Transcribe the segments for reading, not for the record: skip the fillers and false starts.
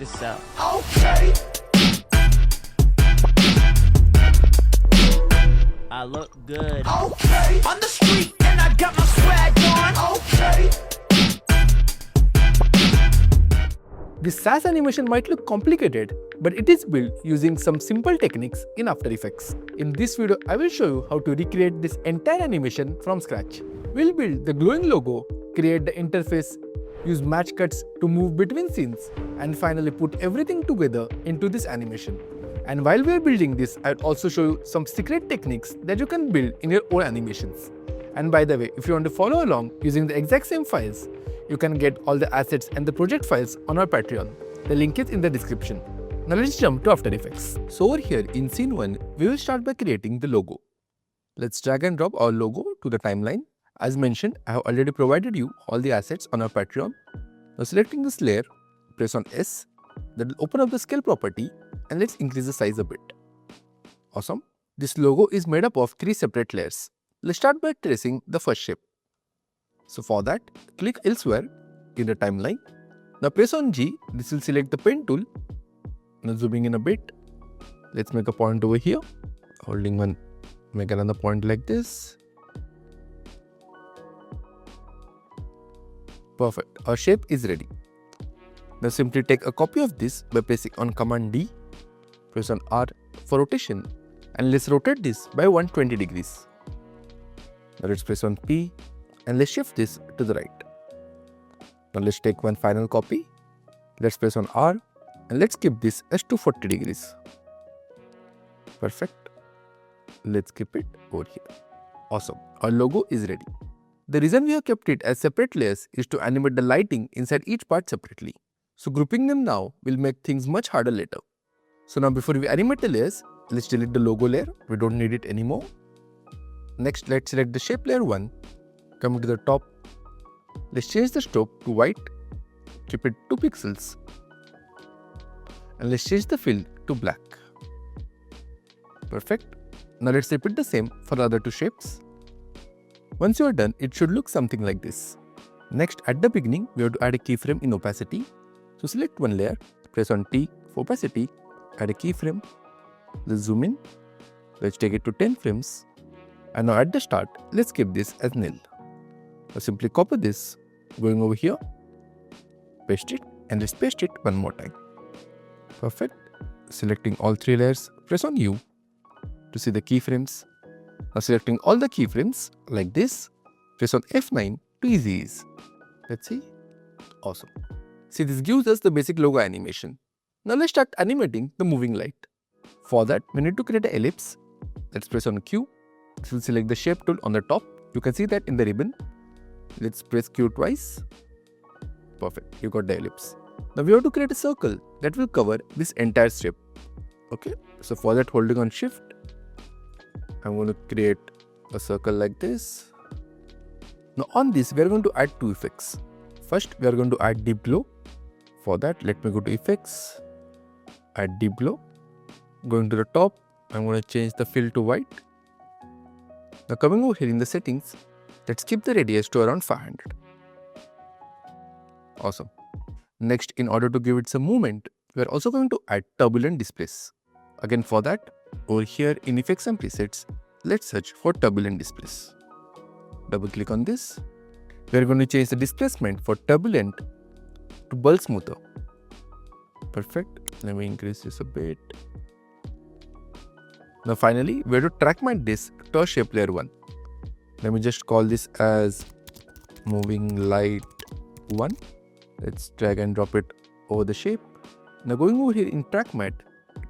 this out. Okay. I look good. Okay. On the street and I got my swag on. Okay. This Saas animation might look complicated, but it is built using some simple techniques in After Effects. In this video, I will show you how to recreate this entire animation from scratch. We'll build the glowing logo, create the interface, use match cuts to move between scenes, and finally put everything together into this animation. And while we are building this, I'll also show you some secret techniques that you can build in your own animations. And by the way, if you want to follow along using the exact same files, you can get all the assets and the project files on our Patreon. The link is in the description. Now let's jump to After Effects. So over here in scene 1, we will start by creating the logo. Let's drag and drop our logo to the timeline. As mentioned, I have already provided you all the assets on our Patreon. Now selecting this layer, press on S. That will open up the scale property and let's increase the size a bit. Awesome. This logo is made up of 3 separate layers. Let's start by tracing the first shape. So for that, click elsewhere in the timeline. Now press on G. This will select the pen tool. Now zooming in a bit. Let's make a point over here. Holding one, make another point like this. Perfect. Our shape is ready. Now simply take a copy of this by pressing on Command D. Press on R for rotation and let's rotate this by 120 degrees. Now let's press on P and let's shift this to the right. Now let's take one final copy. Let's press on R and let's keep this as 240 degrees. Perfect. Let's keep it over here. Awesome. Our logo is ready. The reason we have kept it as separate layers is to animate the lighting inside each part separately. So grouping them now will make things much harder later. So now before we animate the layers, let's delete the logo layer. We don't need it anymore. Next, let's select the shape layer 1. Come to the top. Let's change the stroke to white. Keep it 2 pixels. And let's change the fill to black. Perfect. Now let's repeat the same for the other 2 shapes. Once you are done, it should look something like this. Next, at the beginning, we have to add a keyframe in opacity. So select one layer, press on T for opacity, add a keyframe. Let's zoom in. Let's take it to 10 frames. And now at the start, let's keep this as nil. Now simply copy this, going over here, paste it, and let's paste it one more time. Perfect. Selecting all 3 layers, press on U to see the keyframes. Now selecting all the keyframes like this, press on F9 to easy ease. Let's see. Awesome. See, this gives us the basic logo animation. Now let's start animating the moving light. For that, we need to create an ellipse. Let's press on Q. This will select the shape tool on the top. You can see that in the ribbon. Let's press Q twice. Perfect. You got the ellipse. Now we have to create a circle that will cover this entire strip. Okay. So for that, holding on Shift, I'm going to create a circle like this. Now on this, we are going to add 2 effects. First, we are going to add deep glow. For that, let me go to Effects, add deep glow. Going to the top, I'm going to change the fill to white. Now coming over here in the settings, let's keep the radius to around 500. Awesome. Next, in order to give it some movement, we are also going to add turbulent displays. Again for that, over here in Effects and Presets, let's search for turbulent displays. Double click on this. We are going to change the displacement for turbulent to bulb smoother. Perfect. Let me increase this a bit. Now finally, we have to track my this to our shape layer 1. Let me just call this as moving light 1. Let's drag and drop it over the shape. Now going over here in track mat,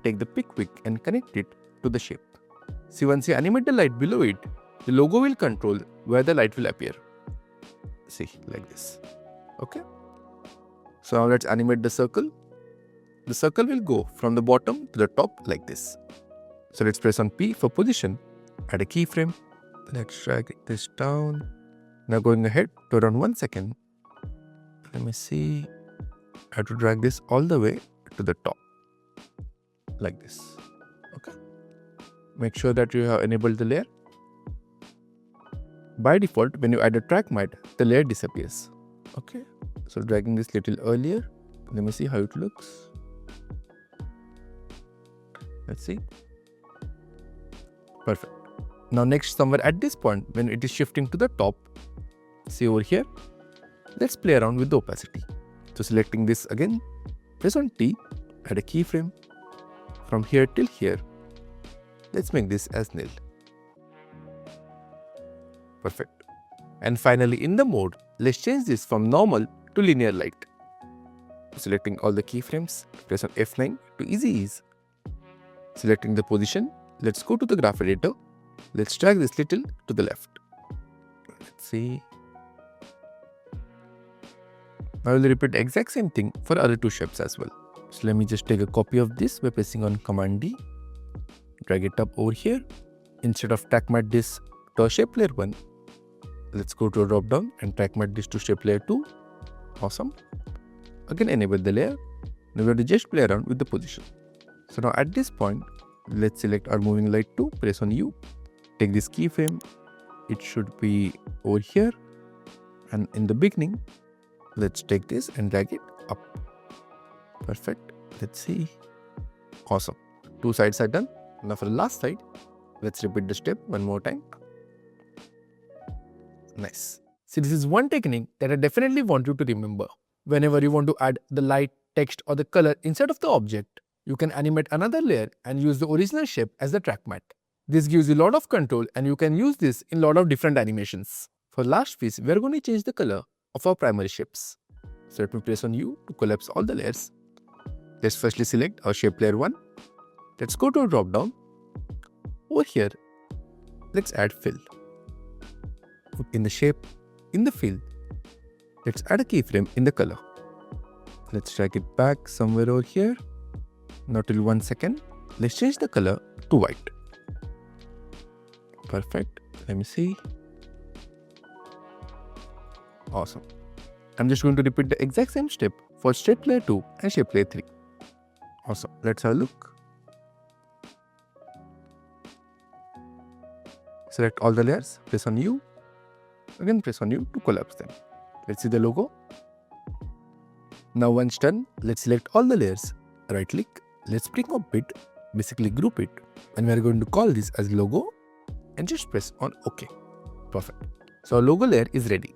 take the pick wick and connect it to the shape. See, once you animate the light below it, the logo will control where the light will appear. See, like this. Okay. So now let's animate the circle. The circle will go from the bottom to the top like this. So let's press on P for position, add a keyframe. Let's drag this down. Now going ahead to around 1 second. Let me see. I have to drag this all the way to the top. Like this. Okay. Make sure that you have enabled the layer. By default, when you add a track mat, the layer disappears. Okay. So dragging this little earlier. Let me see how it looks. Let's see. Perfect. Now next, somewhere at this point, when it is shifting to the top, see over here, let's play around with the opacity. So selecting this again, press on T, add a keyframe. From here till here, let's make this as nil. Perfect. And finally in the mode, let's change this from normal to linear light. Selecting all the keyframes, press on F9 to easy ease. Selecting the position, let's go to the graph editor. Let's drag this little to the left. Let's see. I will repeat the exact same thing for other two shapes as well. So let me just take a copy of this by pressing on Command D. Drag it up over here. Instead of track matte this to shape layer 1, let's go to a drop down and track matte this to shape layer 2. Awesome. Again enable the layer. Now we have to just play around with the position. So now at this point, let's select our moving light 2, press on U. Take this keyframe. It should be over here. And in the beginning, let's take this and drag it up. Perfect. Let's see. Awesome. Two sides are done. Now for the last side, let's repeat the step one more time. Nice. See, this is one technique that I definitely want you to remember. Whenever you want to add the light, text or the color inside of the object, you can animate another layer and use the original shape as the track matte. This gives you a lot of control and you can use this in a lot of different animations. For last piece, we are going to change the color of our primary shapes. So let me press on U to collapse all the layers. Let's firstly select our shape layer 1. Let's go to a drop down. Over here, let's add fill. In the shape, in the fill, let's add a keyframe in the color. Let's drag it back somewhere over here. Now till 1 second, let's change the color to white. Perfect. Let me see. Awesome. I'm just going to repeat the exact same step for shape layer 2 and shape layer 3. Awesome. Let's have a look. Select all the layers, press on U. Again press on U to collapse them. Let's see the logo. Now once done, let's select all the layers. Right click. Let's bring up it, basically group it. And we are going to call this as logo and just press on OK. Perfect. So our logo layer is ready.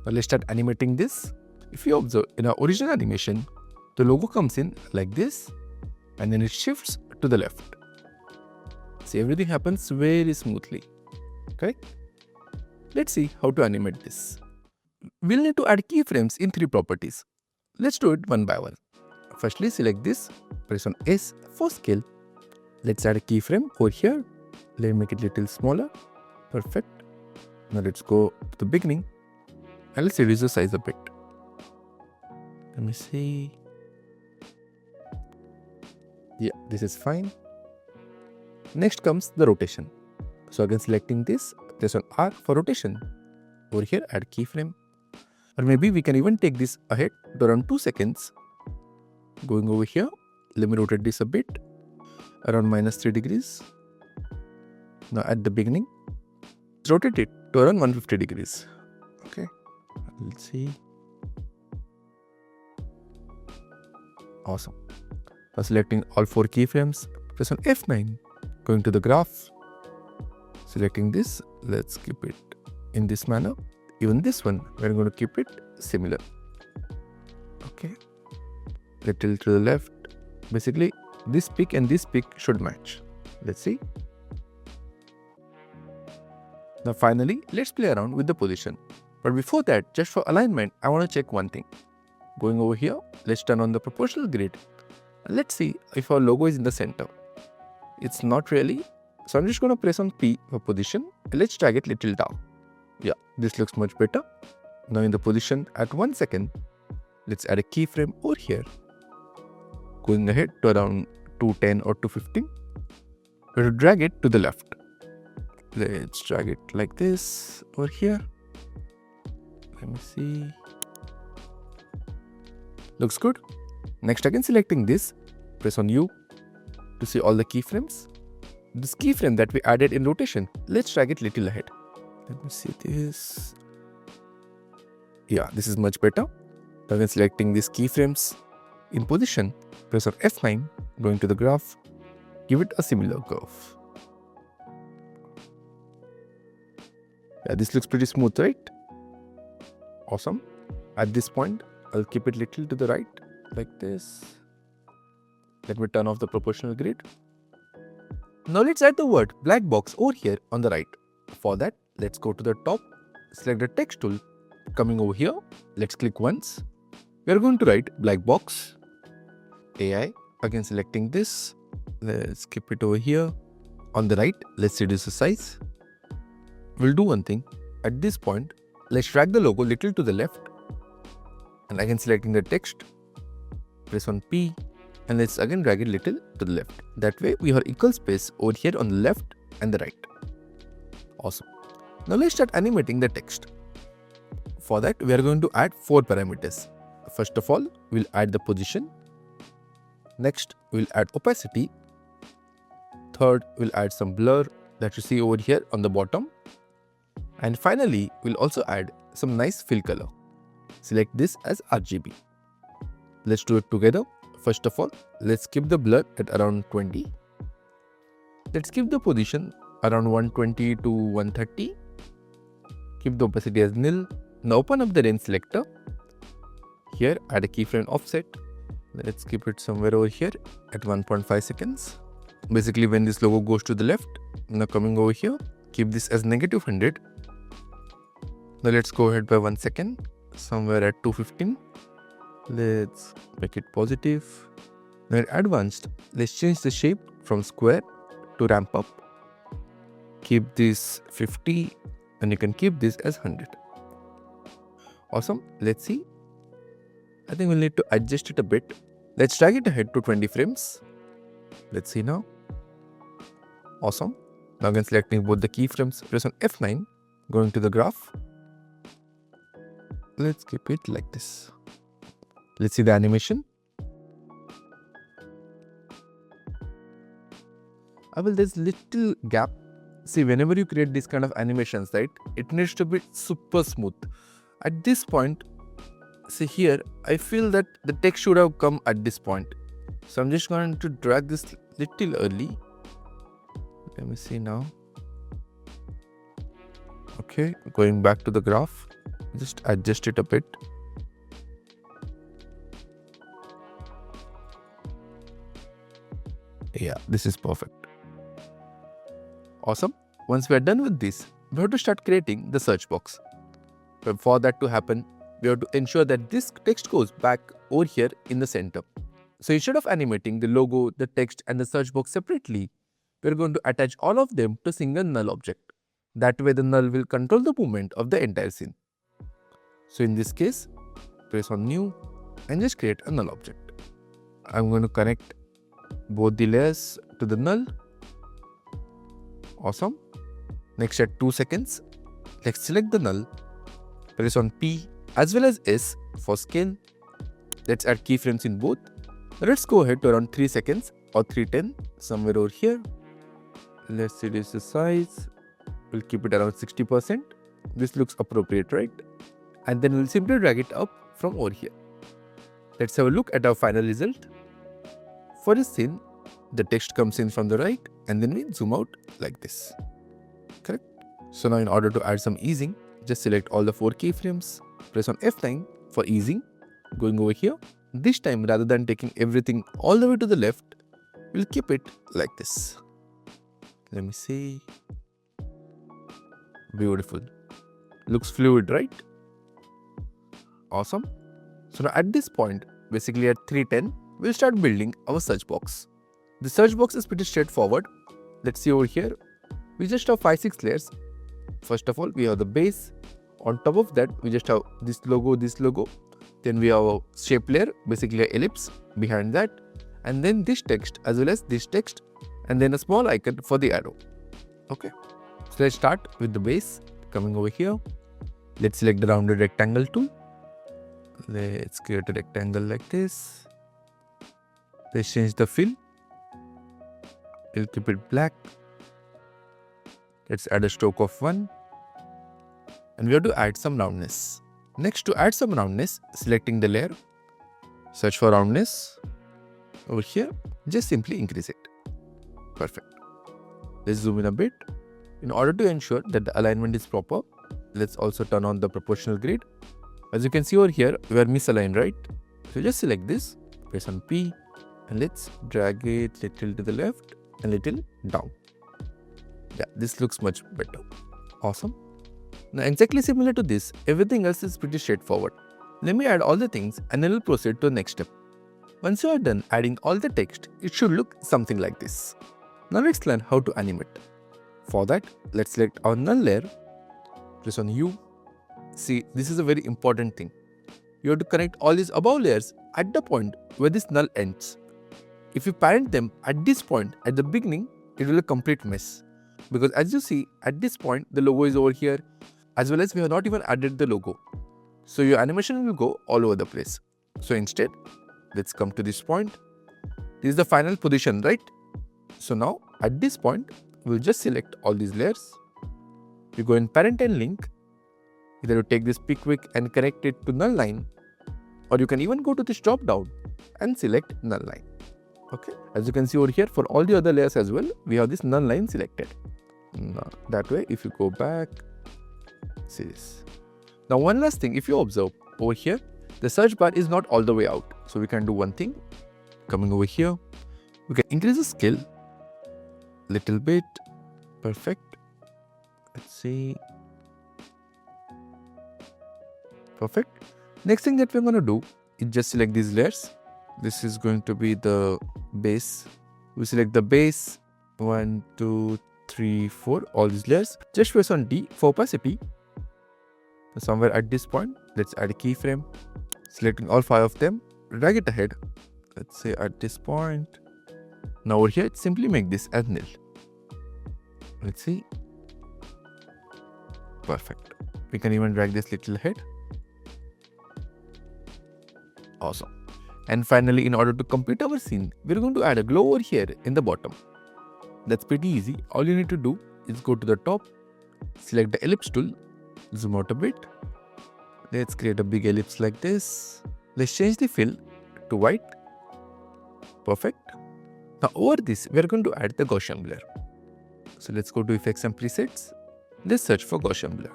Now let's start animating this. If you observe in our original animation, the logo comes in like this and then it shifts to the left. See, everything happens very smoothly. Correct? Let's see how to animate this. We'll need to add keyframes in 3 properties. Let's do it one by one. Firstly, select this, press on S for scale. Let's add a keyframe over here. Let me make it a little smaller. Perfect. Now let's go to the beginning and let's reduce the size a bit. Let me see. Yeah, this is fine. Next comes the rotation. So again selecting this, press on R for rotation. Over here add keyframe. Or maybe we can even take this ahead to around 2 seconds. Going over here, let me rotate this a bit, around -3 degrees. Now at the beginning, rotate it to around 150 degrees. Okay, let's see. Awesome. Now selecting all 4 keyframes, press on F9, going to the graph. Selecting this, let's keep it in this manner. Even this one, we're going to keep it similar. Okay. Little to the left. Basically, this peak and this peak should match. Let's see. Now finally, let's play around with the position. But before that, just for alignment, I want to check one thing. Going over here, let's turn on the proportional grid. Let's see if our logo is in the center. It's not really. So I'm just going to press on P for position. Let's drag it little down. Yeah, this looks much better. Now in the position at 1 second, let's add a keyframe over here. Going ahead to around 210 or 215. We'll drag it to the left. Let's drag it like this over here. Let me see. Looks good. Next again selecting this, press on U to see all the keyframes. This keyframe that we added in rotation, let's drag it little ahead. Let me see this. Yeah, this is much better. Again selecting these keyframes in position, press on F9, going to the graph. give it a similar curve. Yeah, this looks pretty smooth, right? Awesome. At this point, I'll keep it little to the right, like this. Let me turn off the proportional grid. Now let's add the word black box over here on the right. For that, let's go to the top, select the text tool. Coming over here, let's click once. We are going to write black box AI. Again selecting this. Let's keep it over here. On the right, let's reduce the size. We'll do one thing. At this point, let's drag the logo little to the left. And again selecting the text. Press on P. And let's again drag it little to the left. That way we have equal space over here on the left and the right. Awesome. Now let's start animating the text. For that, we are going to add 4 parameters. First of all, we'll add the position. Next, we'll add opacity. Third, we'll add some blur that you see over here on the bottom. And finally, we'll also add some nice fill color. Select this as RGB. Let's do it together. First of all, let's keep the blur at around 20. Let's keep the position around 120 to 130. Keep the opacity as nil. Now open up the range selector. Here, add a keyframe offset. Let's keep it somewhere over here at 1.5 seconds. Basically, when this logo goes to the left, now coming over here, keep this as -100. Now let's go ahead by 1 second, somewhere at 215. Let's make it positive. Now in advanced, let's change the shape from square to ramp up. Keep this 50 and you can keep this as 100. Awesome. Let's see. I think we'll need to adjust it a bit. Let's drag it ahead to 20 frames. Let's see now. Awesome. Now again selecting both the keyframes, press on F9, going to the graph. Let's keep it like this. Let's see the animation. There's little gap. See, whenever you create this kind of animations, right, it needs to be super smooth. At this point, see here, I feel that the text should have come at this point. So I'm just going to drag this little early. Let me see now. Okay, going back to the graph, just adjust it a bit. Yeah, this is perfect. Awesome. Once we are done with this, we have to start creating the search box. But for that to happen, we have to ensure that this text goes back over here in the center. So instead of animating the logo, the text and the search box separately, we are going to attach all of them to a single null object. That way the null will control the movement of the entire scene. So in this case, press on new and just create a null object. I'm going to connect both the layers to the null. Awesome. Next, at 2 seconds, let's select the null. Press on P as well as S for scale. Let's add keyframes in both. Let's go ahead to around 3 seconds or 310, somewhere over here. Let's reduce the size. We'll keep it around 60%. This looks appropriate, right? And then we'll simply drag it up from over here. Let's have a look at our final result. For this scene, the text comes in from the right and then we zoom out like this. Correct? So now in order to add some easing, just select all the 4 keyframes, press on F9 for easing, going over here. This time, rather than taking everything all the way to the left, we'll keep it like this. Let me see. Beautiful. Looks fluid, right? Awesome. So now at this point, basically at 310, we'll start building our search box. The search box is pretty straightforward. Let's see over here. We just have 5-6 layers. First of all, we have the base. On top of that, we just have this logo. Then we have a shape layer, basically an ellipse behind that. And then this text as well as this text. And then a small icon for the arrow. Okay. So let's start with the base. Coming over here. Let's select the rounded rectangle tool. Let's create a rectangle like this. Let's change the fill. We'll keep it black. Let's add a stroke of 1. And we have to add some roundness. Next, to add some roundness, selecting the layer, search for roundness. Over here, just simply increase it. Let's zoom in a bit. In order to ensure that the alignment is proper, let's also turn on the proportional grid. As you can see over here, we are misaligned, right? So just select this, press on P, and let's drag it little to the left and little down. Yeah, this looks much better. Awesome. Now exactly similar to this, everything else is pretty straightforward. Let me add all the things and then we'll proceed to the next step. Once you are done adding all the text, it should look something like this. Now let's learn how to animate. For that, let's select our null layer, press on U. See, this is a very important thing. You have to connect all these above layers at the point where this null ends. If you parent them at this point at the beginning, it will be a complete mess. Because as you see, at this point, the logo is over here, as well as we have not even added the logo. So your animation will go all over the place. So instead, let's come to this point. This is the final position, right? So now, at this point, we'll just select all these layers. You go in parent and link. Either you take this pick wick and connect it to null line, or you can even go to this drop down and select null line. Okay, as you can see over here, for all the other layers as well, we have this null line selected. Now, that way, if you go back, see this. Now, one last thing, if you observe over here, the search bar is not all the way out. So we can do one thing. Coming over here, we can increase the scale little bit. Perfect. Let's see. Perfect. Next thing that we're going to do is just select these layers. This is going to be the base. We select the base. 1, 2, 3, 4. All these layers. Just press on D for opacity. Somewhere at this point, let's add a keyframe. Selecting all 5 of them. Drag it ahead. Let's say at this point. Now over here, simply make this as nil. Let's see. Perfect. We can even drag this little ahead. Awesome. And finally, in order to complete our scene, we're going to add a glow over here in the bottom. That's pretty easy. All you need to do is go to the top, select the ellipse tool, zoom out a bit. Let's create a big ellipse like this. Let's change the fill to white. Perfect. Now over this, we're going to add the Gaussian blur. So let's go to effects and presets. Let's search for Gaussian blur.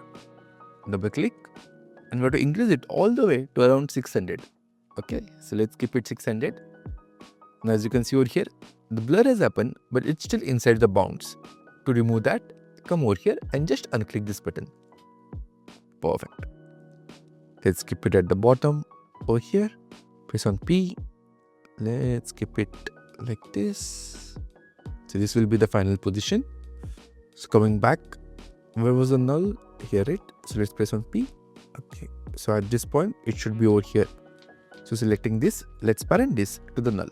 Double click and we have to increase it all the way to around 600. Okay, so let's keep it 600. Now as you can see over here, the blur has happened, but it's still inside the bounds. To remove that, come over here and just unclick this button. Perfect. Let's keep it at the bottom over here. Press on P. Let's keep it like this. So this will be the final position. So coming back, where was the null? Here it. So let's press on P. Okay. So at this point, it should be over here. So selecting this, let's parent this to the null.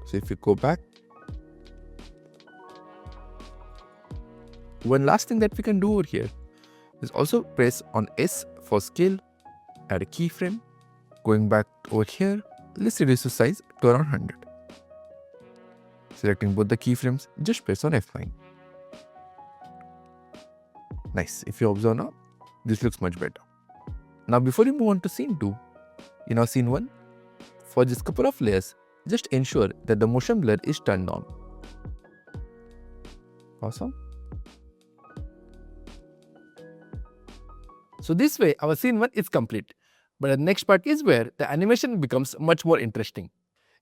So if you go back, one last thing that we can do over here is also press on S for scale, add a keyframe. Going back over here, let's reduce the size to around 100. Selecting both the keyframes, just press on F9. Nice. If you observe now, this looks much better. Now before you move on to scene 2, in our scene 1, for this couple of layers, just ensure that the motion blur is turned on. Awesome. So this way our scene 1 is complete. But the next part is where the animation becomes much more interesting.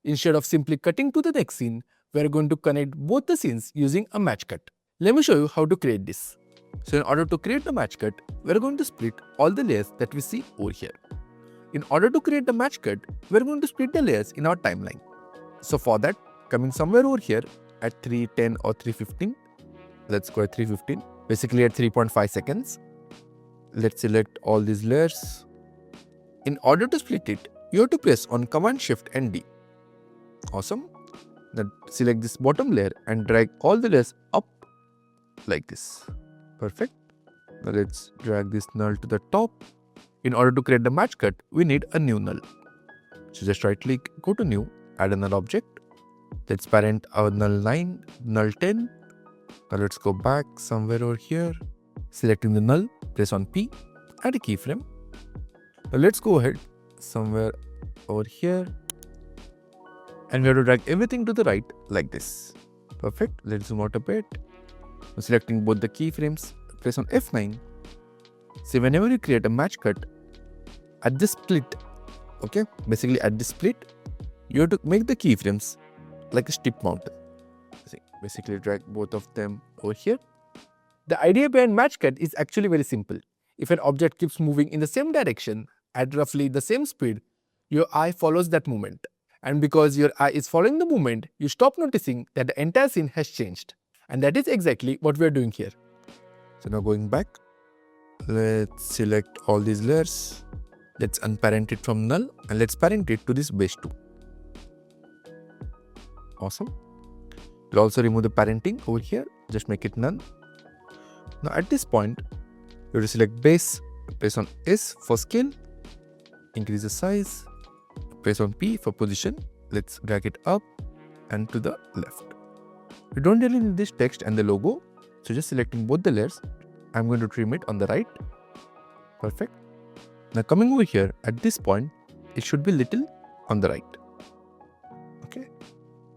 Instead of simply cutting to the next scene, we are going to connect both the scenes using a match cut. Let me show you how to create this. So in order to create the match cut, we are going to split all the layers that we see over here. In order to create the match cut, we are going to split the layers in our timeline. So for that, coming somewhere over here at 3:10 or 3:15, let's go at 3:15, basically at 3.5 seconds. Let's select all these layers. In order to split it, you have to press on Command Shift and D. Awesome. Then select this bottom layer and drag all the layers up like this. Perfect. Now let's drag this null to the top. In order to create the match cut, we need a new null. So just right click, go to new, add a null object. Let's parent our null line, null 10. Now let's go back somewhere over here. Selecting the null, press on P, add a keyframe. Now let's go ahead somewhere over here. And we have to drag everything to the right like this. Perfect. Let's zoom out a bit. So selecting both the keyframes, press on F9. See, whenever you create a match cut at this split, okay, basically at this split, you have to make the keyframes like a strip mountain. See, basically drag both of them over here. The idea behind match cut is actually very simple. If an object keeps moving in the same direction at roughly the same speed, your eye follows that movement. And because your eye is following the movement, you stop noticing that the entire scene has changed. And that is exactly what we are doing here. So now going back, let's select all these layers. Let's unparent it from null and let's parent it to this base 2. Awesome. We'll also remove the parenting over here. Just make it none. Now at this point, you have to select base, press on S for scale, increase the size, press on P for position. Let's drag it up and to the left. We don't really need this text and the logo, so just selecting both the layers, I'm going to trim it on the right. Perfect. Now coming over here, at this point, it should be little on the right. Okay,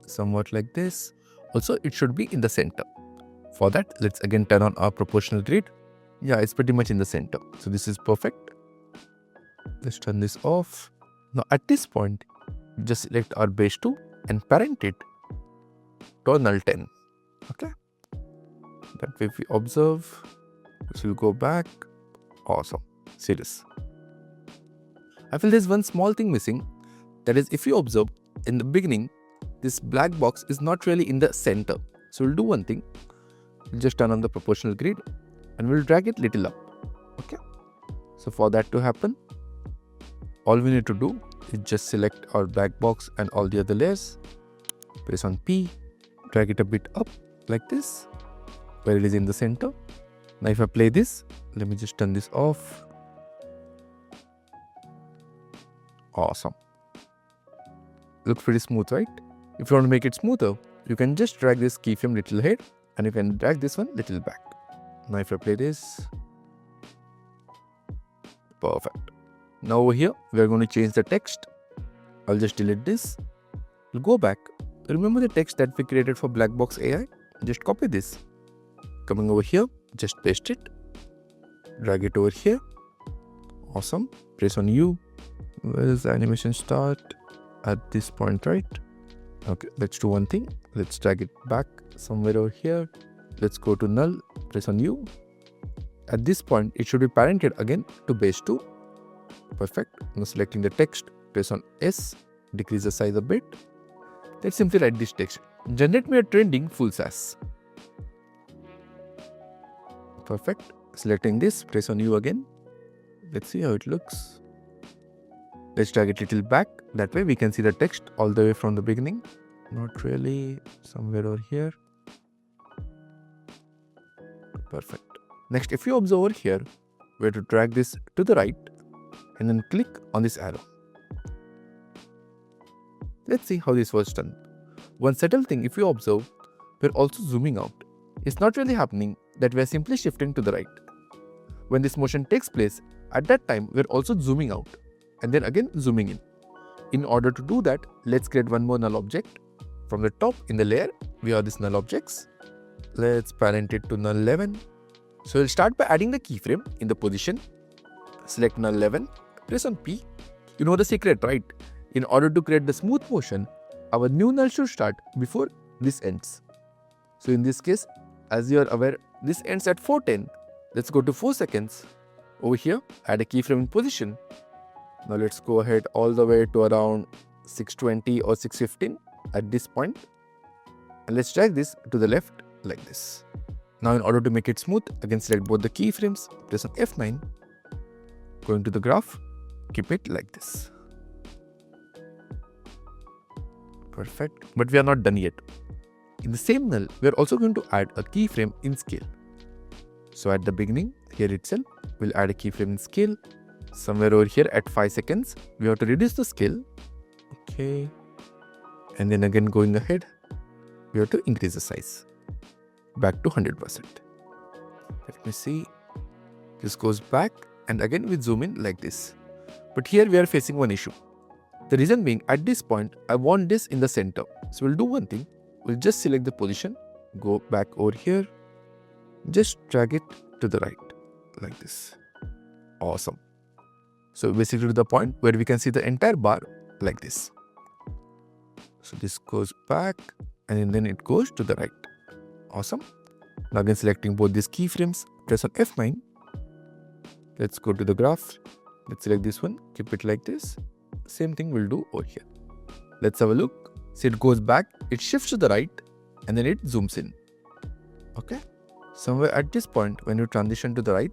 somewhat like this. Also, it should be in the center. For that, let's again turn on our proportional grid. Yeah, it's pretty much in the center. So this is perfect. Let's turn this off. Now at this point, just select our base 2 and parent it to null 10. Okay. That way if we observe, this will go back. Awesome. See this. I feel there's one small thing missing. That is, if you observe in the beginning, this black box is not really in the center. So we'll do one thing. We'll just turn on the proportional grid and we'll drag it little up. Okay. So for that to happen, all we need to do is just select our black box and all the other layers. Press on P, drag it a bit up like this, where it is in the center. Now if I play this, let me just turn this off. Awesome. Looks pretty smooth, right? If you want to make it smoother, you can just drag this keyframe little ahead and you can drag this one little back. Now if I play this, perfect. Now over here, we are going to change the text. I'll just delete this. We'll go back. Remember the text that we created for Black Box AI? Just copy this. Coming over here, just paste it. Drag it over here. Awesome. Press on U. Where does the animation start? At this point, right? Okay, let's do one thing. Let's drag it back somewhere over here. Let's go to null. Press on U. At this point, it should be parented again to base 2. Perfect. Now selecting the text, press on S, decrease the size a bit. Let's simply write this text. Generate me a trending full Saas. Perfect. Selecting this, press on U again. Let's see how it looks. Let's drag it a little back. That way we can see the text all the way from the beginning. Not really. Somewhere over here. Perfect. Next, if you observe over here, we have to drag this to the right and then click on this arrow. Let's see how this was done. One subtle thing, if you observe, we're also zooming out. It's not really happening that we're simply shifting to the right. When this motion takes place, at that time, we're also zooming out and then again zooming in. In order to do that, let's create one more null object. From the top in the layer, we have these null objects. Let's parent it to null 11. So we'll start by adding the keyframe in the position. Select null 11, press on P. You know the secret, right? In order to create the smooth motion, our new null should start before this ends. So in this case, as you are aware, this ends at 4:10. Let's go to 4 seconds. Over here, add a keyframe in position. Now let's go ahead all the way to around 6:20 or 6:15 at this point. And let's drag this to the left like this. Now in order to make it smooth, again select both the keyframes, press on F9. Going to the graph, keep it like this. Perfect. But we are not done yet. In the same null, we are also going to add a keyframe in scale. So at the beginning, here itself, we'll add a keyframe in scale. Somewhere over here at 5 seconds, we have to reduce the scale. Okay. And then again going ahead, we have to increase the size. Back to 100%. Let me see. This goes back and again we zoom in like this. But here we are facing one issue. The reason being, at this point, I want this in the center. So we'll do one thing. We'll just select the position, go back over here, Just drag it to the right like this. Awesome. So basically to the point where we can see the entire bar like this. So this goes back and then it goes to the right. Awesome. Now again selecting both these keyframes, press on F9. Let's go to the graph. Let's select this one, keep it like this. Same thing we'll do over here. Let's have a look. See, it goes back, it shifts to the right, and then it zooms in. Okay. Somewhere at this point, when you transition to the right,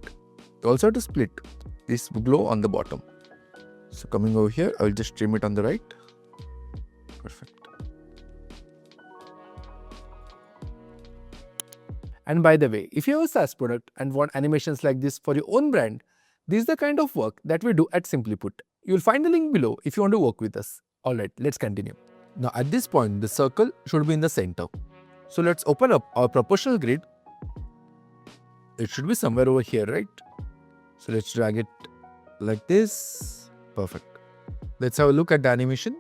you also have to split this glow on the bottom. So coming over here, I'll just trim it on the right. Perfect. And by the way, if you have a SaaS product and want animations like this for your own brand, this is the kind of work that we do at SimplyPut. You'll find the link below if you want to work with us. Alright, let's continue. Now at this point, the circle should be in the center. So let's open up our proportional grid. It should be somewhere over here, right? So let's drag it like this. Perfect. Let's have a look at the animation.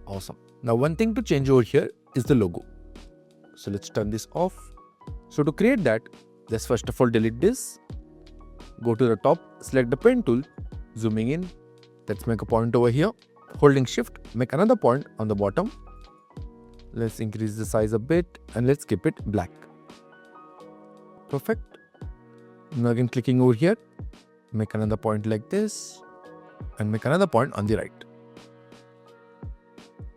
Awesome. Now one thing to change over here is the logo. So let's turn this off. So to create that, let's first of all delete this. Go to the top, select the pen tool, zooming in. Let's make a point over here. Holding shift, make another point on the bottom. Let's increase the size a bit and let's keep it black. Perfect. Now again clicking over here, make another point like this and make another point on the right.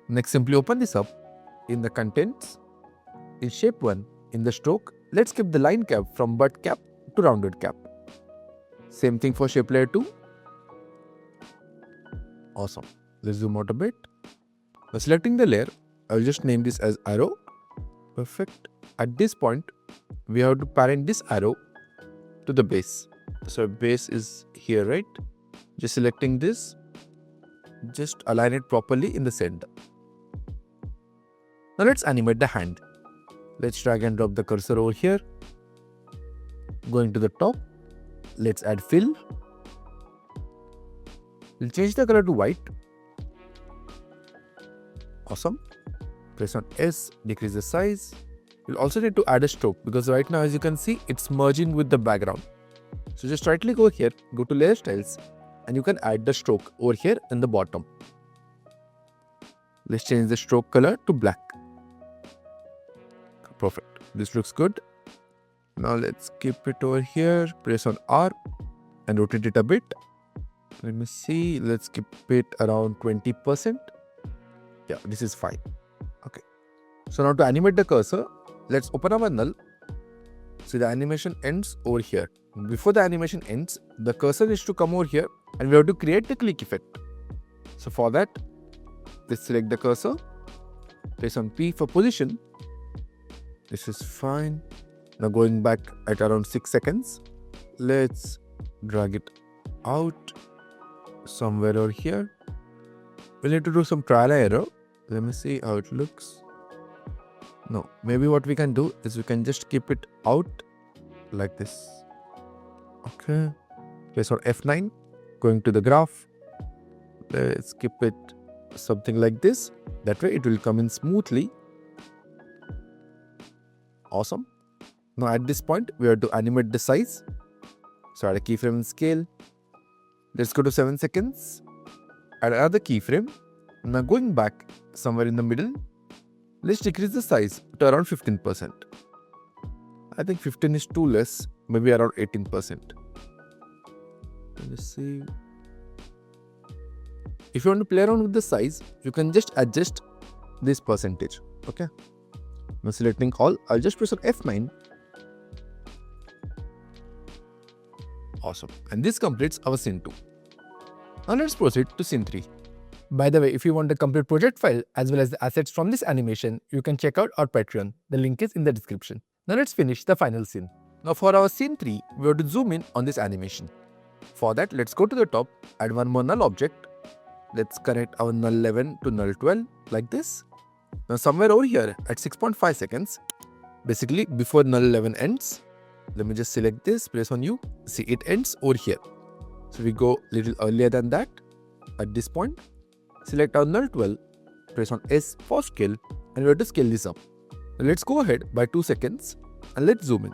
Next, simply open this up. In the contents, in shape 1, in the stroke, let's keep the line cap from butt cap to rounded cap. Same thing for shape layer 2. Awesome. Let's zoom out a bit. Now selecting the layer, I'll just name this as arrow. Perfect. At this point, we have to parent this arrow to the base. So base is here, right? Just selecting this, just align it properly in the center. Now let's animate the hand. Let's drag and drop the cursor over here. Going to the top, let's add fill. We'll change the color to white. Awesome. Press on S, decrease the size. We'll also need to add a stroke because right now, as you can see, it's merging with the background. So just right click over here, go to layer styles, and you can add the stroke over here in the bottom. Let's change the stroke color to black. Perfect. This looks good. Now let's keep it over here. Press on R and rotate it a bit. Let me see. Let's keep it around 20%. Yeah, this is fine. Okay. So now to animate the cursor, let's open our null. So the animation ends over here. Before the animation ends, the cursor needs to come over here and we have to create the click effect. So for that, let's select the cursor. Press on P for position. This is fine. Now going back at around 6 seconds, let's drag it out somewhere over here. We'll need to do some trial and error. Let me see how it looks. No, maybe what we can do is we can just keep it out like this. Okay. Press on F9, going to the graph. Let's keep it something like this. That way it will come in smoothly. Awesome. Now at this point, we have to animate the size. So add a keyframe and scale. Let's go to 7 seconds. Add another keyframe. Now going back somewhere in the middle, let's decrease the size to around 15%. I think 15 is too less, maybe around 18%. Let's see. If you want to play around with the size, you can just adjust this percentage. Okay. Now selecting all, I'll just press on F9. Awesome. And this completes our scene 2. Now let's proceed to scene 3. By the way, if you want the complete project file as well as the assets from this animation, you can check out our Patreon. The link is in the description. Now let's finish the final scene. Now for our scene 3, we have to zoom in on this animation. For that, let's go to the top, add one more null object. Let's connect our null 11 to null 12 like this. Now somewhere over here at 6.5 seconds, basically before null 11 ends, let me just select this, press on U. See, it ends over here. So we go a little earlier than that. At this point, select our null 12, press on S for scale, and we have to scale this up. Let's go ahead by 2 seconds and let's zoom in.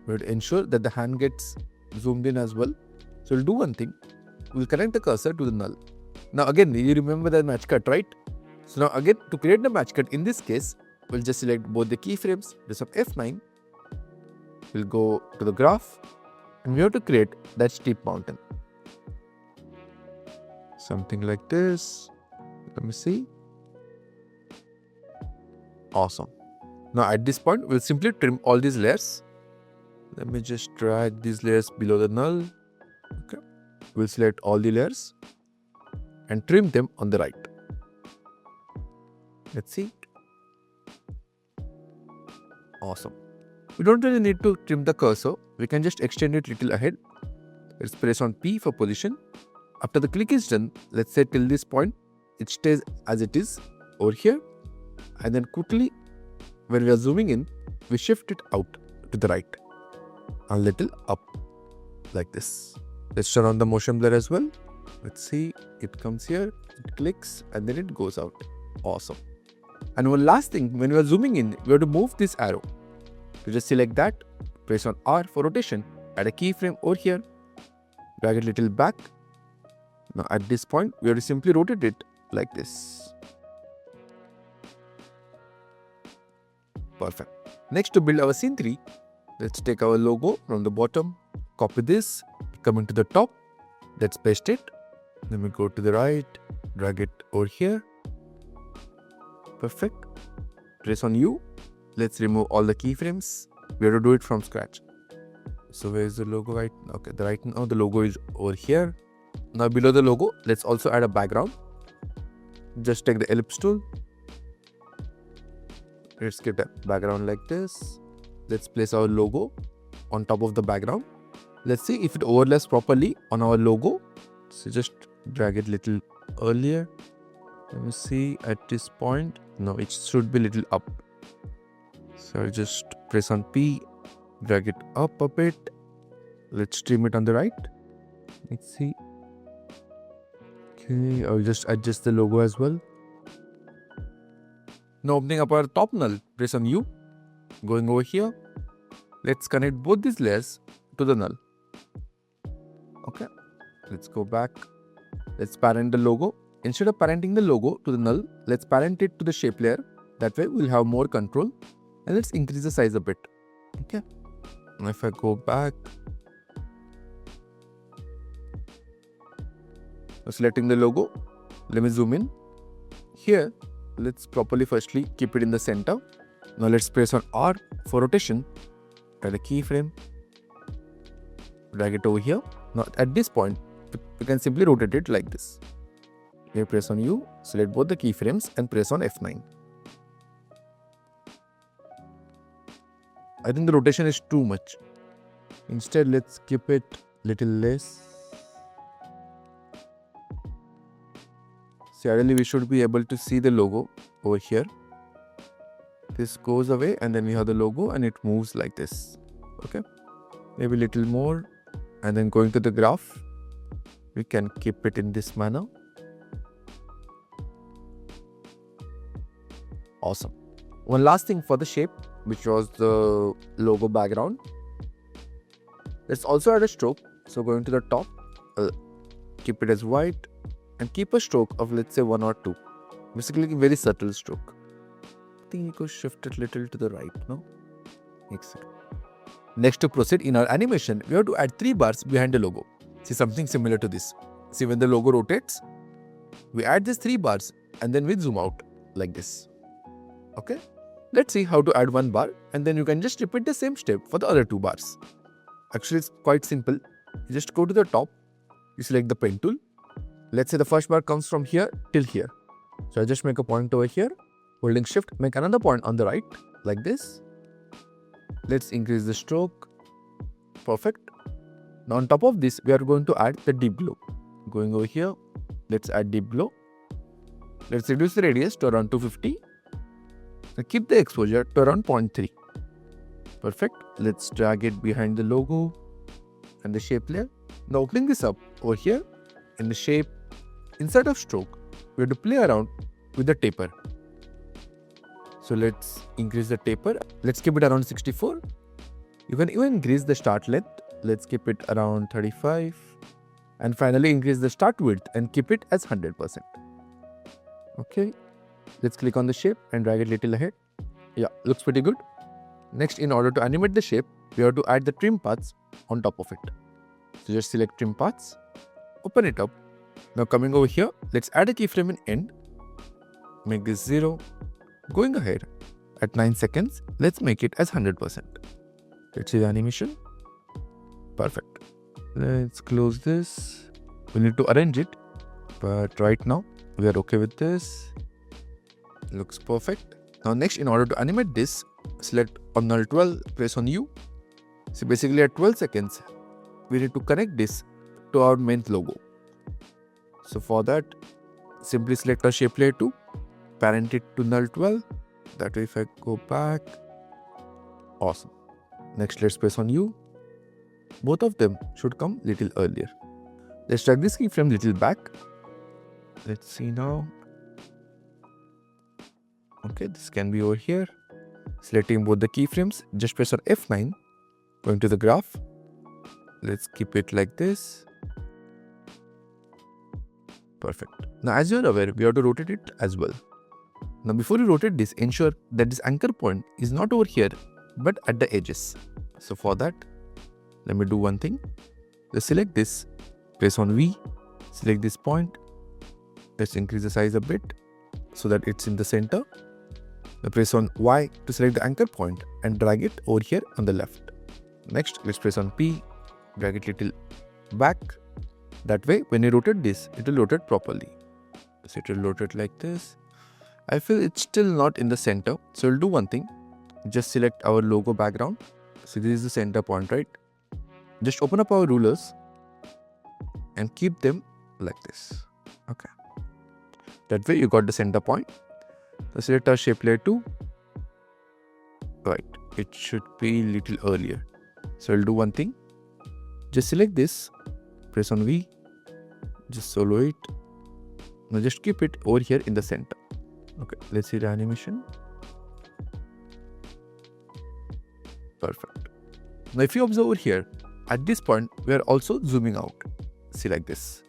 We have to ensure that the hand gets zoomed in as well. So we'll do one thing. We'll connect the cursor to the null. Now again, you remember the match cut, right? So now again, to create the match cut in this case, we'll just select both the keyframes, press of F9. We'll go to the graph and we have to create that steep mountain. Something like this. Let me see. Awesome. Now at this point, we'll simply trim all these layers. Let me just drag these layers below the null. Okay. We'll select all the layers and trim them on the right. Let's see. Awesome. We don't really need to trim the cursor. We can just extend it little ahead. Let's press on P for position. After the click is done, let's say till this point, it stays as it is over here. And then quickly, when we are zooming in, we shift it out to the right. A little up like this. Let's turn on the motion blur as well. Let's see, it comes here, it clicks and then it goes out. Awesome. And one last thing, when we are zooming in, we have to move this arrow. To just select that, press on R for rotation, add a keyframe over here, drag it a little back. Now at this point, we have to simply rotate it like this. Perfect. Next, to build our scene 3, let's take our logo from the bottom, copy this, come into the top, let's paste it. Then we go to the right, drag it over here. Perfect. Press on U. Let's remove all the keyframes. We have to do it from scratch. So where is the logo right? Okay, right now the logo is over here. Now below the logo, let's also add a background. Just take the ellipse tool. Let's get a background like this. Let's place our logo on top of the background. Let's see if it overlaps properly on our logo. So just drag it little earlier. Let me see at this point. No, it should be little up. So I'll just press on P, drag it up a bit. Let's trim it on the right. Let's see. Okay, I'll just adjust the logo as well. Now opening up our top null, press on U. Going over here, let's connect both these layers to the null. Okay, let's go back. Let's parent the logo. Instead of parenting the logo to the null, let's parent it to the shape layer. That way we'll have more control. And let's increase the size a bit. Okay. Now if I go back, selecting the logo, let me zoom in. Here, let's properly firstly keep it in the center. Now let's press on R for rotation. Add a keyframe. Drag it over here. Now at this point, we can simply rotate it like this. Here press on U, select both the keyframes and press on F9. I think the rotation is too much. Instead, let's keep it little less. See, ideally we should be able to see the logo over here. This goes away and then we have the logo and it moves like this. Okay, maybe a little more, and then going to the graph, we can keep it in this manner. Awesome. One last thing for the shape, which was the logo background. Let's also add a stroke. So going to the top, keep it as white and keep a stroke of, let's say, 1 or 2. Basically a very subtle stroke. I think you could shift it little to the right, no? Excellent. Next, to proceed in our animation, we have to add 3 bars behind the logo. See, something similar to this. See, when the logo rotates, we add these 3 bars and then we zoom out like this. Okay? Let's see how to add 1 bar, and then you can just repeat the same step for the other 2 bars. Actually, it's quite simple. You just go to the top, you select the pen tool. Let's say the first bar comes from here till here. So I just make a point over here, holding shift, make another point on the right, like this. Let's increase the stroke. Perfect. Now on top of this, we are going to add the deep glow. Going over here, let's add deep glow. Let's reduce the radius to around 250. Now keep the exposure to around 0.3. Perfect. Let's drag it behind the logo and the shape layer. Now opening this up over here in the shape, inside of stroke, we have to play around with the taper. So let's increase the taper. Let's keep it around 64. You can even increase the start length. Let's keep it around 35. And finally increase the start width and keep it as 100%. Okay. Let's click on the shape and drag it little ahead. Yeah, looks pretty good. Next, in order to animate the shape, we have to add the trim paths on top of it. So just select trim paths, open it up. Now coming over here, let's add a keyframe in end. Make this 0. Going ahead, at 9 seconds, let's make it as 100%. Let's see the animation. Perfect. Let's close this. We need to arrange it, but right now we are okay with this. Looks perfect. Now next, in order to animate this, select on null 12, press on U. So basically at 12 seconds, we need to connect this to our main logo. So for that, simply select our shape layer 2, parent it to null 12. That way if I go back, awesome. Next, let's press on U. Both of them should come little earlier. Let's drag this keyframe little back. Let's see now. Okay, this can be over here. Selecting both the keyframes, just press on F9, going to the graph. Let's keep it like this. Perfect. Now as you are aware, we have to rotate it as well. Now before you rotate this, ensure that this anchor point is not over here, but at the edges. So for that, let me do one thing. Just select this, press on V, select this point. Let's increase the size a bit so that it's in the center. Now press on Y to select the anchor point and drag it over here on the left. Next, let's press on P, drag it little back. That way, when you rotate this, it will rotate properly. So it will rotate like this. I feel it's still not in the center. So we'll do one thing. Just select our logo background. So this is the center point, right? Just open up our rulers and keep them like this. Okay. That way you got the center point. So select our shape layer 2. Right. It should be little earlier. So I'll do one thing. Just select this. Press on V. Just solo it. Now just keep it over here in the center. Okay. Let's see the animation. Perfect. Now if you observe over here, at this point, we are also zooming out. See like this.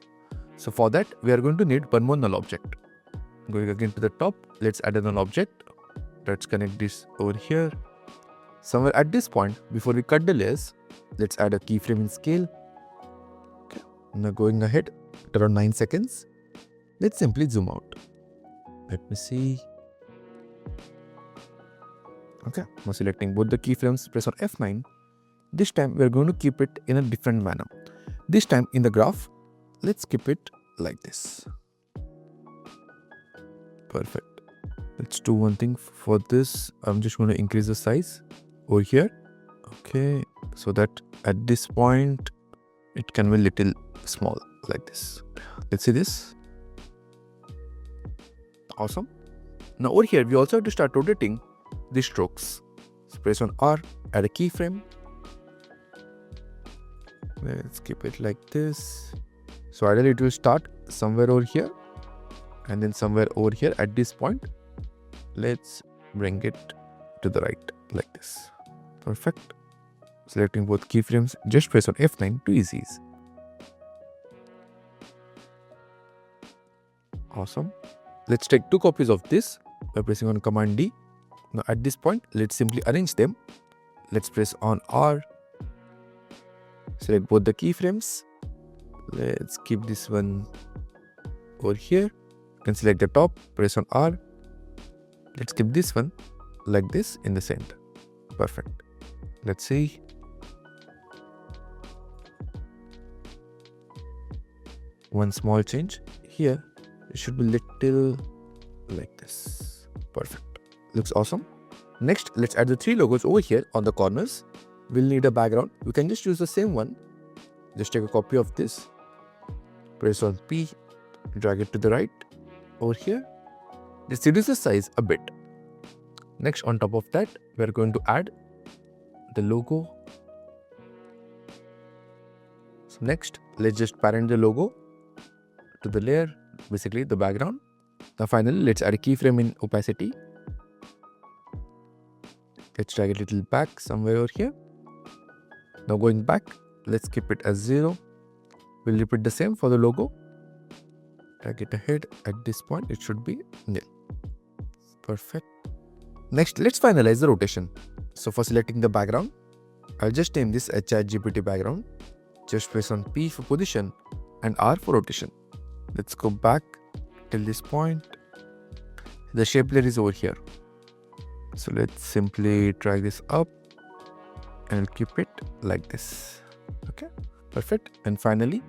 So for that, we are going to need one more null object. Going again to the top, let's add a null object. Let's connect this over here. Somewhere at this point, before we cut the layers, let's add a keyframe in scale. Okay. Now going ahead, at around 9 seconds, let's simply zoom out. Let me see. Okay, now selecting both the keyframes, press on F9. This time we are going to keep it in a different manner. This time in the graph, let's keep it like this. Perfect. Let's do one thing for this. I'm just going to increase the size over here. Okay, so that at this point, it can be little small like this. Let's see this. Awesome. Now over here, we also have to start rotating the strokes. So press on R, add a keyframe. Let's keep it like this. So ideally it will start somewhere over here and then somewhere over here at this point. Let's bring it to the right like this. Perfect. Selecting both keyframes, just press on F9 to ease ease. Awesome. Let's take 2 copies of this by pressing on Command D. Now at this point, let's simply arrange them. Let's press on R. Select both the keyframes. Let's keep this one over here. You can select the top, press on R. Let's keep this one like this in the center. Perfect. Let's see. One small change here. It should be little like this. Perfect. Looks awesome. Next, let's add the 3 logos over here on the corners. We'll need a background. We can just use the same one. Just take a copy of this. Press on P. Drag it to the right. Over here. Just reduce the size a bit. Next, on top of that, we're going to add the logo. So next, let's just parent the logo to the layer, basically the background. Now finally, let's add a keyframe in opacity. Let's drag it a little back somewhere over here. Now going back, let's keep it as 0. We'll repeat the same for the logo. Drag it ahead. At this point, it should be nil. Perfect. Next, let's finalize the rotation. So for selecting the background, I'll just name this a ChatGPT background. Just press on P for position and R for rotation. Let's go back till this point. The shape layer is over here. So let's simply drag this up and keep it like this. Okay, perfect. And finally,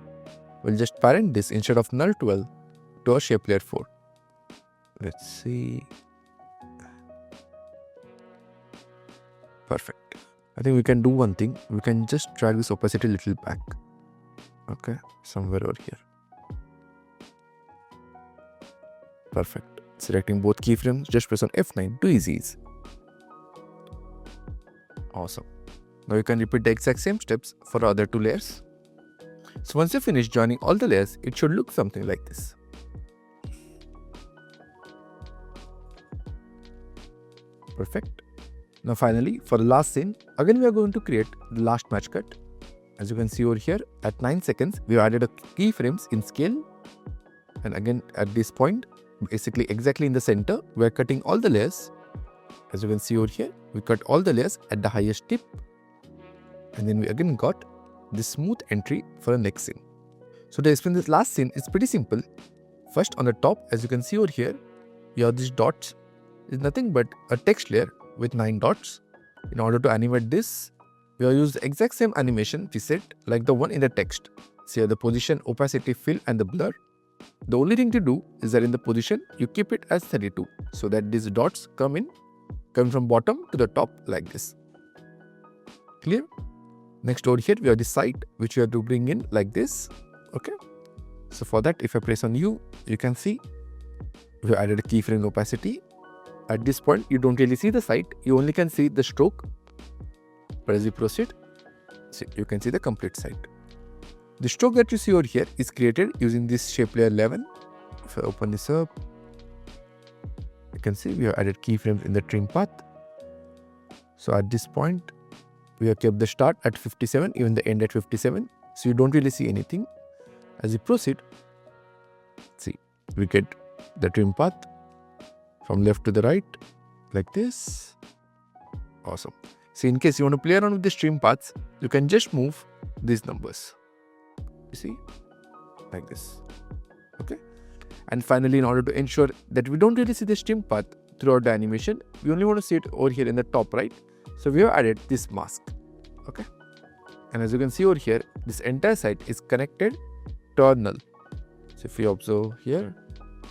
we'll just parent this instead of null 12 to our shape layer 4. Let's see. Perfect. I think we can do one thing. We can just drag this opacity a little back. Okay, somewhere over here. Perfect. Selecting both keyframes, just press on F9 to ease ease. Awesome. Now you can repeat the exact same steps for the other 2 layers. So once you finish joining all the layers, it should look something like this. Perfect. Now finally, for the last scene, again we are going to create the last match cut. As you can see over here, at 9 seconds, we added a keyframes in scale. And again, at this point, basically exactly in the center, we are cutting all the layers. As you can see over here, we cut all the layers at the highest tip. And then we again got this smooth entry for the next scene. So to explain this last scene, it's pretty simple. First on the top, as you can see over here, you have these dots. It's nothing but a text layer with 9 dots. In order to animate this, we have used the exact same animation preset like the one in the text. See here the position, opacity, fill and the blur. The only thing to do is that in the position, you keep it as 32 so that these dots come from bottom to the top like this. Clear? Next over here, we have the site which we have to bring in like this. Okay. So for that, if I press on U, you can see we have added a keyframe opacity. At this point, you don't really see the site. You only can see the stroke. But as we proceed, see, you can see the complete site. The stroke that you see over here is created using this shape layer 11. If I open this up, you can see we have added keyframes in the trim path. So at this point, we have kept the start at 57, even the end at 57. So you don't really see anything. As we proceed, see, we get the trim path from left to the right, like this. Awesome. So in case you want to play around with the trim paths, you can just move these numbers. You see, like this. Okay. And finally, in order to ensure that we don't really see the trim path throughout the animation, we only want to see it over here in the top right. So we have added this mask. Okay. And as you can see over here, this entire site is connected to our null. So if we observe here,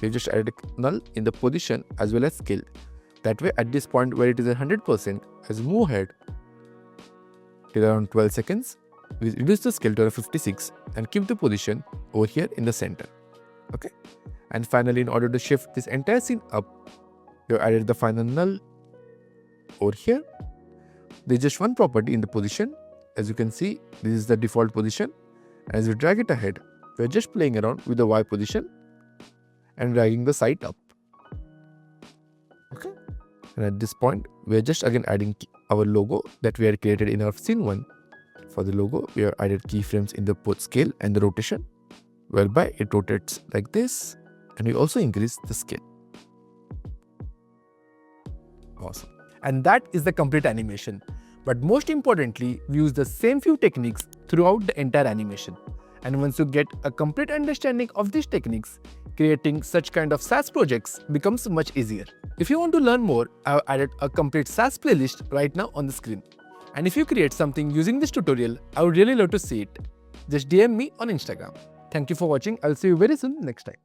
we just added a null in the position as well as scale. That way, at this point where it is 100%, as we move ahead till around 12 seconds, we reduce the scale to 56 and keep the position over here in the center. Okay. And finally, in order to shift this entire scene up, we have added the final null over here. There is just one property in the position. As you can see, this is the default position. As we drag it ahead, we are just playing around with the Y position and dragging the site up. Okay. And at this point, we are just again adding our logo that we had created in our scene 1. For the logo, we have added keyframes in the both scale and the rotation, whereby it rotates like this, and we also increase the scale. Awesome. And that is the complete animation. But most importantly, we use the same few techniques throughout the entire animation. And once you get a complete understanding of these techniques, creating such kind of Saas projects becomes much easier. If you want to learn more, I have added a complete Saas playlist right now on the screen. And if you create something using this tutorial, I would really love to see it. Just DM me on Instagram. Thank you for watching. I'll see you very soon next time.